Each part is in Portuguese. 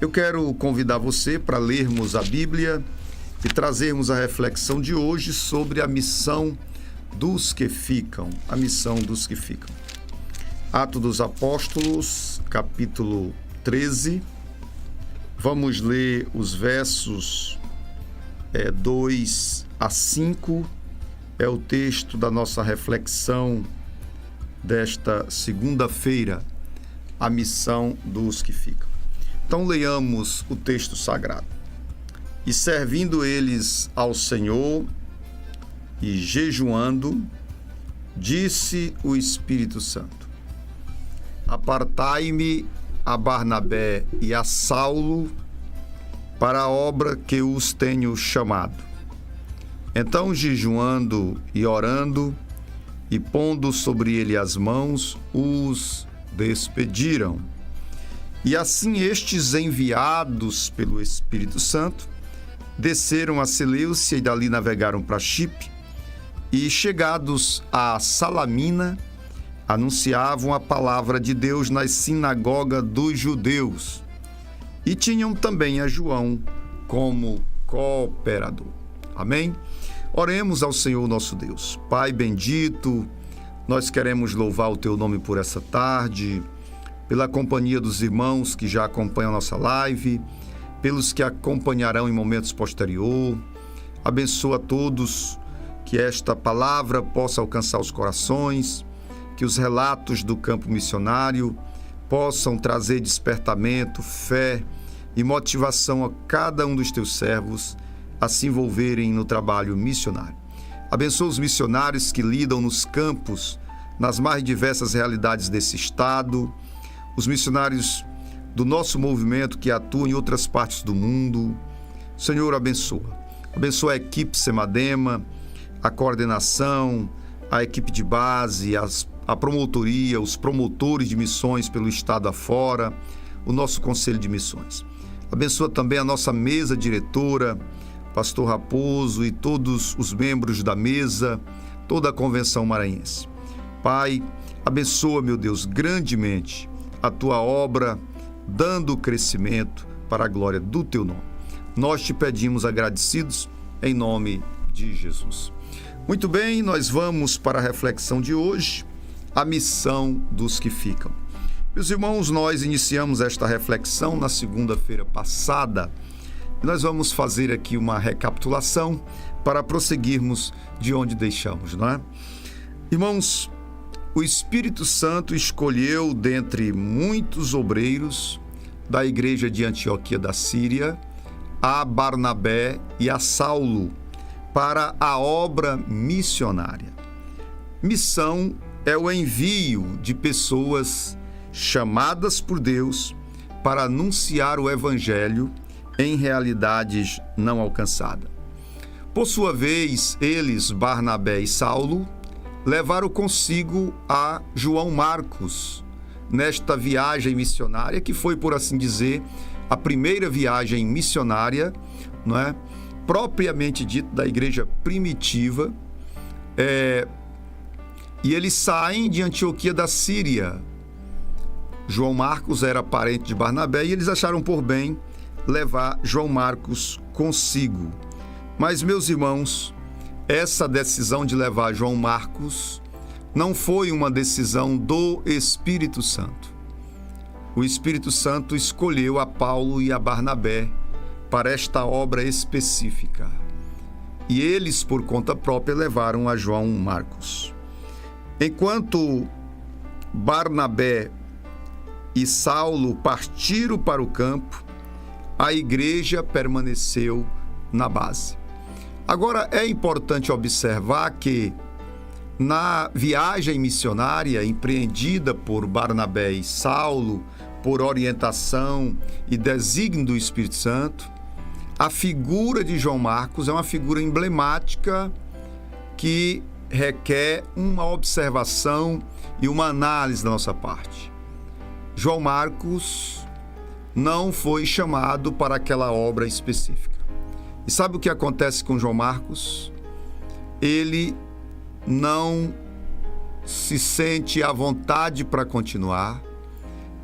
Eu quero convidar você para lermos a Bíblia e trazermos a reflexão de hoje sobre a missão dos que ficam. A missão dos que ficam. Atos dos Apóstolos, capítulo 13. Vamos ler os versos 2 a 5. É o texto da nossa reflexão desta segunda-feira, a missão dos que ficam. Então, leiamos o texto sagrado. E servindo eles ao Senhor e jejuando, disse o Espírito Santo: Apartai-me a Barnabé e a Saulo para a obra que os tenho chamado. Então, jejuando e orando, e pondo sobre ele as mãos, os despediram. E assim estes, enviados pelo Espírito Santo, desceram a Seleucia e dali navegaram para Chipre, e chegados a Salamina, anunciavam a palavra de Deus nas sinagogas dos judeus, e tinham também a João como cooperador. Amém? Oremos ao Senhor nosso Deus. Pai bendito, nós queremos louvar o Teu nome por essa tarde, pela companhia dos irmãos que já acompanham a nossa live, pelos que acompanharão em momentos posteriores. Abençoa a todos, que esta palavra possa alcançar os corações, que os relatos do campo missionário possam trazer despertamento, fé e motivação a cada um dos Teus servos a se envolverem no trabalho missionário. Abençoa os missionários que lidam nos campos, nas mais diversas realidades desse estado, os missionários do nosso movimento que atuam em outras partes do mundo. Senhor, abençoa. Abençoa a equipe Semadema, a coordenação, a equipe de base, a promotoria, os promotores de missões pelo estado afora, o nosso conselho de missões. Abençoa também a nossa mesa diretora, Pastor Raposo e todos os membros da mesa, toda a convenção maranhense. Pai, abençoa, meu Deus, grandemente a Tua obra, dando crescimento para a glória do Teu nome. Nós te pedimos agradecidos em nome de Jesus. Muito bem, nós vamos para a reflexão de hoje, a missão dos que ficam. Meus irmãos, nós iniciamos esta reflexão na segunda-feira passada e nós vamos fazer aqui uma recapitulação para prosseguirmos de onde deixamos, não é? Irmãos, o Espírito Santo escolheu dentre muitos obreiros da igreja de Antioquia da Síria a Barnabé e a Saulo para a obra missionária. Missão é o envio de pessoas chamadas por Deus para anunciar o Evangelho em realidades não alcançadas. Por sua vez, eles, Barnabé e Saulo, levaram consigo a João Marcos nesta viagem missionária, que foi, por assim dizer, a primeira viagem missionária, não é? Propriamente dito, da igreja primitiva. E eles saem de Antioquia da Síria. João Marcos era parente de Barnabé e eles acharam por bem levar João Marcos consigo. Mas, meus irmãos, essa decisão de levar João Marcos não foi uma decisão do Espírito Santo. O Espírito Santo escolheu a Paulo e a Barnabé para esta obra específica. E eles, por conta própria, levaram a João Marcos. Enquanto Barnabé e Saulo partiram para o campo, a igreja permaneceu na base. Agora, é importante observar que na viagem missionária empreendida por Barnabé e Saulo, por orientação e desígnio do Espírito Santo, a figura de João Marcos é uma figura emblemática que requer uma observação e uma análise da nossa parte. João Marcos não foi chamado para aquela obra específica. E sabe o que acontece com João Marcos? Ele não se sente à vontade para continuar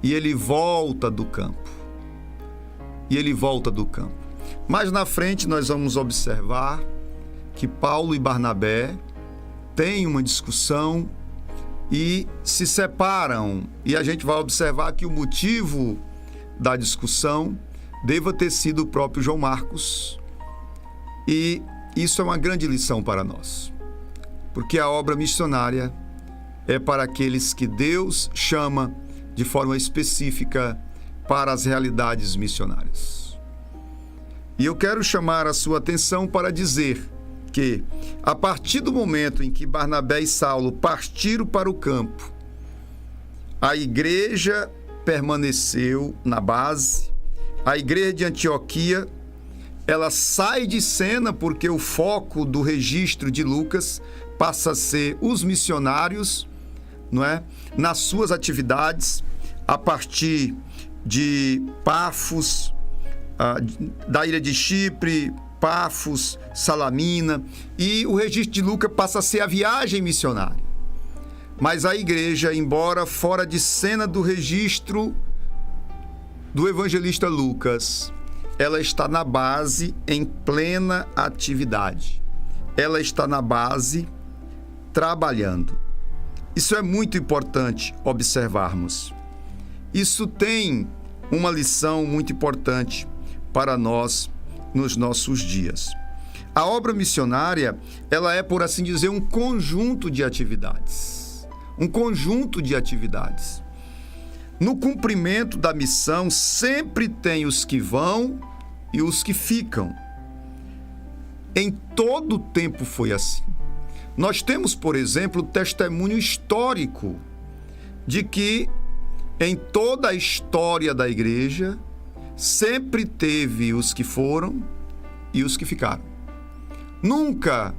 e ele volta do campo. e ele volta do campo. Mais na frente nós vamos observar que Paulo e Barnabé têm uma discussão e se separam. E a gente vai observar que o motivo da discussão deva ter sido o próprio João Marcos. E isso é uma grande lição para nós, porque a obra missionária é para aqueles que Deus chama de forma específica para as realidades missionárias. E eu quero chamar a sua atenção para dizer que, a partir do momento em que Barnabé e Saulo partiram para o campo, a igreja permaneceu na base. A igreja de Antioquia, ela sai de cena porque o foco do registro de Lucas passa a ser os missionários, não é? Nas suas atividades, a partir de Pafos, da ilha de Chipre, Pafos, Salamina, e o registro de Lucas passa a ser a viagem missionária. Mas a igreja, embora fora de cena do registro do evangelista Lucas, ela está na base em plena atividade. Ela está na base trabalhando. Isso é muito importante observarmos. Isso tem uma lição muito importante para nós nos nossos dias. A obra missionária, ela é, por assim dizer, um conjunto de atividades. Um conjunto de atividades. No cumprimento da missão, sempre tem os que vão e os que ficam. Em todo o tempo foi assim. Nós temos, por exemplo, o testemunho histórico de que em toda a história da igreja sempre teve os que foram e os que ficaram. Nunca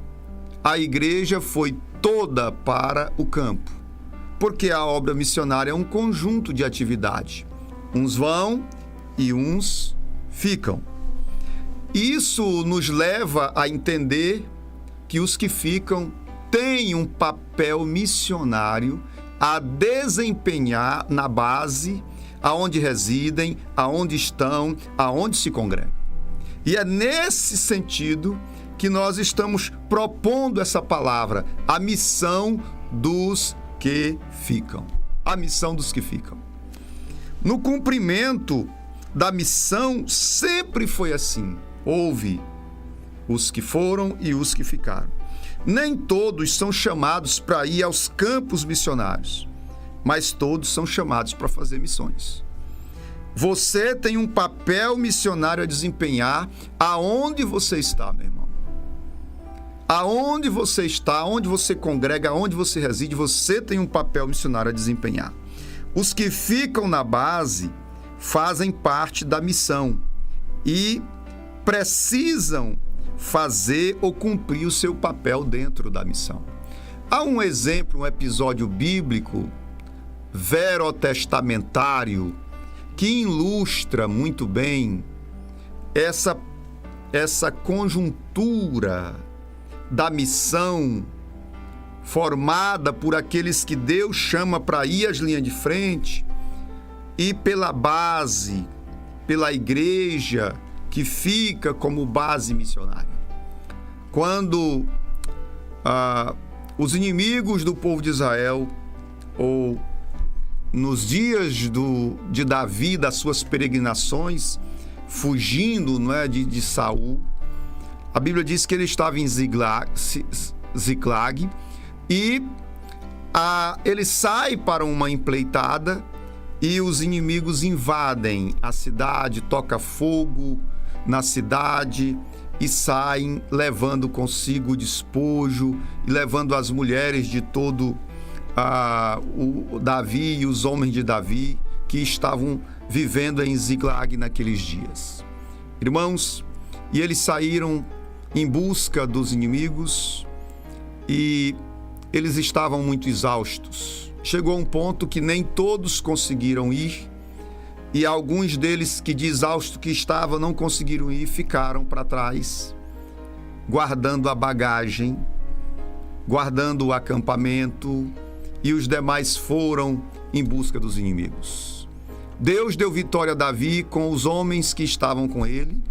a igreja foi toda para o campo, porque a obra missionária é um conjunto de atividade. Uns vão e uns ficam. Isso nos leva a entender que os que ficam têm um papel missionário a desempenhar na base, aonde residem, aonde estão, aonde se congregam. E é nesse sentido que nós estamos propondo essa palavra, a missão dos que ficam. A missão dos que ficam. No cumprimento da missão, sempre foi assim. Houve os que foram e os que ficaram. Nem todos são chamados para ir aos campos missionários, mas todos são chamados para fazer missões. Você tem um papel missionário a desempenhar aonde você está, meu irmão. Aonde você está, aonde você congrega, aonde você reside, você tem um papel missionário a desempenhar. Os que ficam na base fazem parte da missão e precisam fazer ou cumprir o seu papel dentro da missão. Há um exemplo, um episódio bíblico verotestamentário que ilustra muito bem essa conjuntura da missão formada por aqueles que Deus chama para ir às linhas de frente e pela base, pela igreja que fica como base missionária. Quando os inimigos do povo de Israel, ou nos dias de Davi, das suas peregrinações, fugindo, não é, de Saul, a Bíblia diz que ele estava em Ziclag e ele sai para uma empleitada e os inimigos invadem a cidade, toca fogo na cidade e saem levando consigo o despojo e levando as mulheres de todo o Davi e os homens de Davi que estavam vivendo em Ziclag naqueles dias. Irmãos, e eles saíram em busca dos inimigos e eles estavam muito exaustos. Chegou um ponto que nem todos conseguiram ir e alguns deles que de exausto que estavam não conseguiram ir, ficaram para trás, guardando a bagagem, guardando o acampamento, e os demais foram em busca dos inimigos. Deus deu vitória a Davi com os homens que estavam com ele,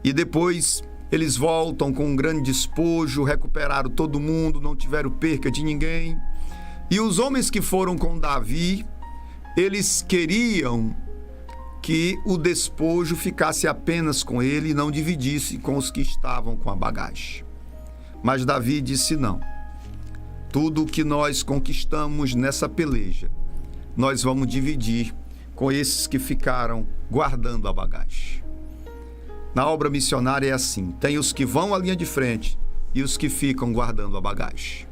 e depois eles voltam com um grande despojo, recuperaram todo mundo, não tiveram perca de ninguém. E os homens que foram com Davi, eles queriam que o despojo ficasse apenas com ele e não dividisse com os que estavam com a bagagem. Mas Davi disse não. Tudo o que nós conquistamos nessa peleja, nós vamos dividir com esses que ficaram guardando a bagagem. Na obra missionária é assim, tem os que vão à linha de frente e os que ficam guardando a bagagem.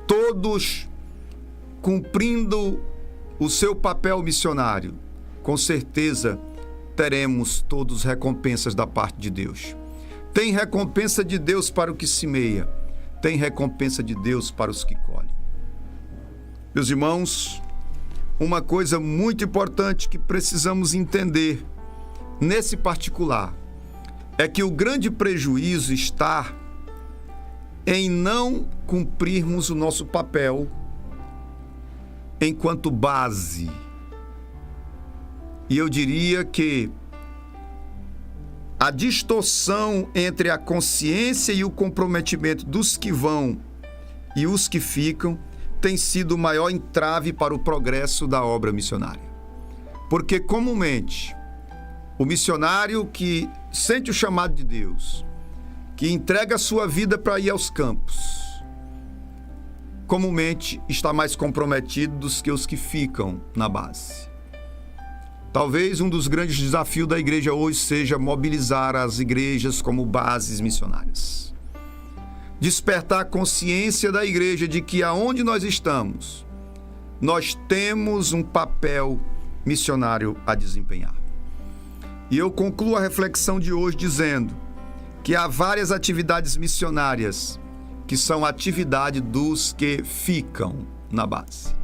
Todos cumprindo o seu papel missionário, com certeza teremos todos recompensas da parte de Deus. Tem recompensa de Deus para o que semeia, tem recompensa de Deus para os que colhem. Meus irmãos, uma coisa muito importante que precisamos entender nesse particular é que o grande prejuízo está em não cumprirmos o nosso papel enquanto base. E eu diria que a distorção entre a consciência e o comprometimento dos que vão e os que ficam tem sido o maior entrave para o progresso da obra missionária. Porque, comumente, o missionário que sente o chamado de Deus, que entrega a sua vida para ir aos campos, comumente está mais comprometido do que os que ficam na base. Talvez um dos grandes desafios da igreja hoje seja mobilizar as igrejas como bases missionárias. Despertar a consciência da igreja de que aonde nós estamos, nós temos um papel missionário a desempenhar. E eu concluo a reflexão de hoje dizendo que há várias atividades missionárias que são atividade dos que ficam na base.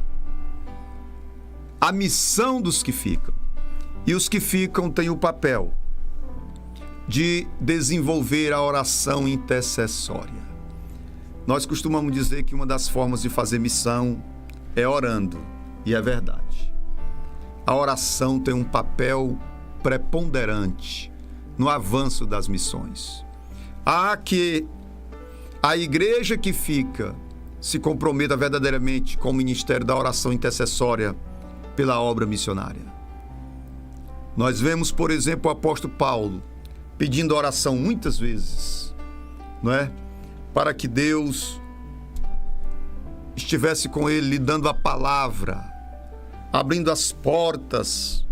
A missão dos que ficam. E os que ficam têm o papel de desenvolver a oração intercessória. Nós costumamos dizer que uma das formas de fazer missão é orando, e é verdade. A oração tem um papel preponderante no avanço das missões. Há que a igreja que fica se comprometa verdadeiramente com o ministério da oração intercessória pela obra missionária. Nós vemos, por exemplo, o apóstolo Paulo pedindo oração muitas vezes, não é? Para que Deus estivesse com ele, lhe dando a palavra, abrindo as portas,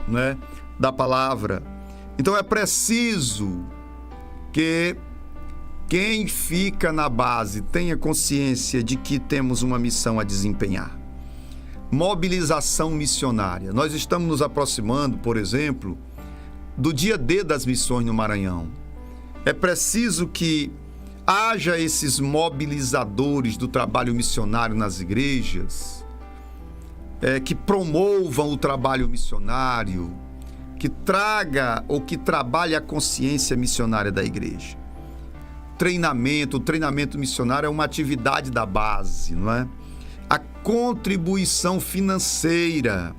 não é? Da palavra. Então é preciso que quem fica na base tenha consciência de que temos uma missão a desempenhar. Mobilização missionária. Nós estamos nos aproximando, por exemplo, do dia D das missões no Maranhão. É preciso que haja esses mobilizadores do trabalho missionário nas igrejas, que promovam o trabalho missionário, que traga ou que trabalhe a consciência missionária da igreja. O treinamento missionário é uma atividade da base, não é? A contribuição financeira,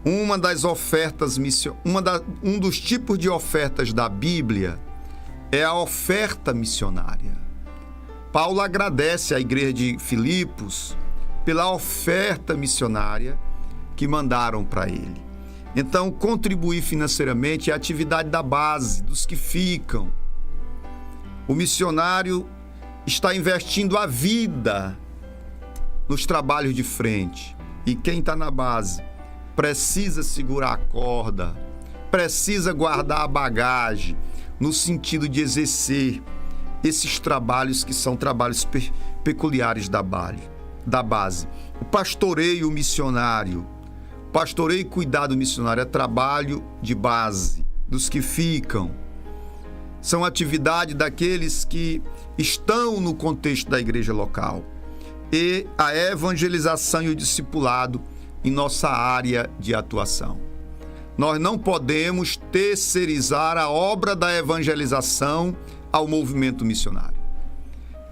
um dos tipos de ofertas da Bíblia é a oferta missionária. Paulo agradece à igreja de Filipos pela oferta missionária que mandaram para ele. Então, contribuir financeiramente é a atividade da base, dos que ficam. O missionário está investindo a vida nos trabalhos de frente. E quem está na base precisa segurar a corda, precisa guardar a bagagem, no sentido de exercer esses trabalhos que são trabalhos peculiares da base. O pastoreio missionário, pastoreio e cuidado missionário é trabalho de base, dos que ficam. São atividade daqueles que estão no contexto da igreja local. E a evangelização e o discipulado em nossa área de atuação. Nós não podemos terceirizar a obra da evangelização ao movimento missionário.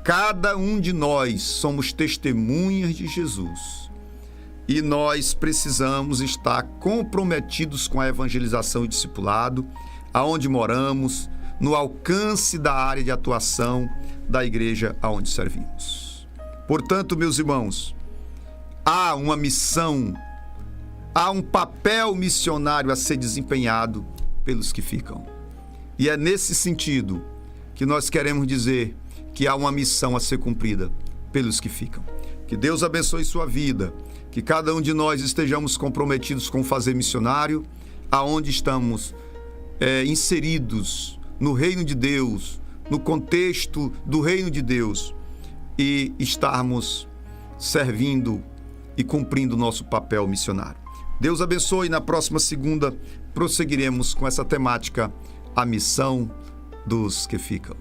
Cada um de nós somos testemunhas de Jesus. e nós precisamos estar comprometidos com a evangelização e discipulado, aonde moramos, no alcance da área de atuação da igreja aonde servimos. Portanto, meus irmãos, há uma missão, há um papel missionário a ser desempenhado pelos que ficam. E é nesse sentido que nós queremos dizer que há uma missão a ser cumprida pelos que ficam. Que Deus abençoe sua vida, que cada um de nós estejamos comprometidos com o fazer missionário, aonde estamos inseridos no reino de Deus, no contexto do reino de Deus, e estarmos servindo e cumprindo o nosso papel missionário. Deus abençoe. Na próxima segunda prosseguiremos com essa temática, a missão dos que ficam.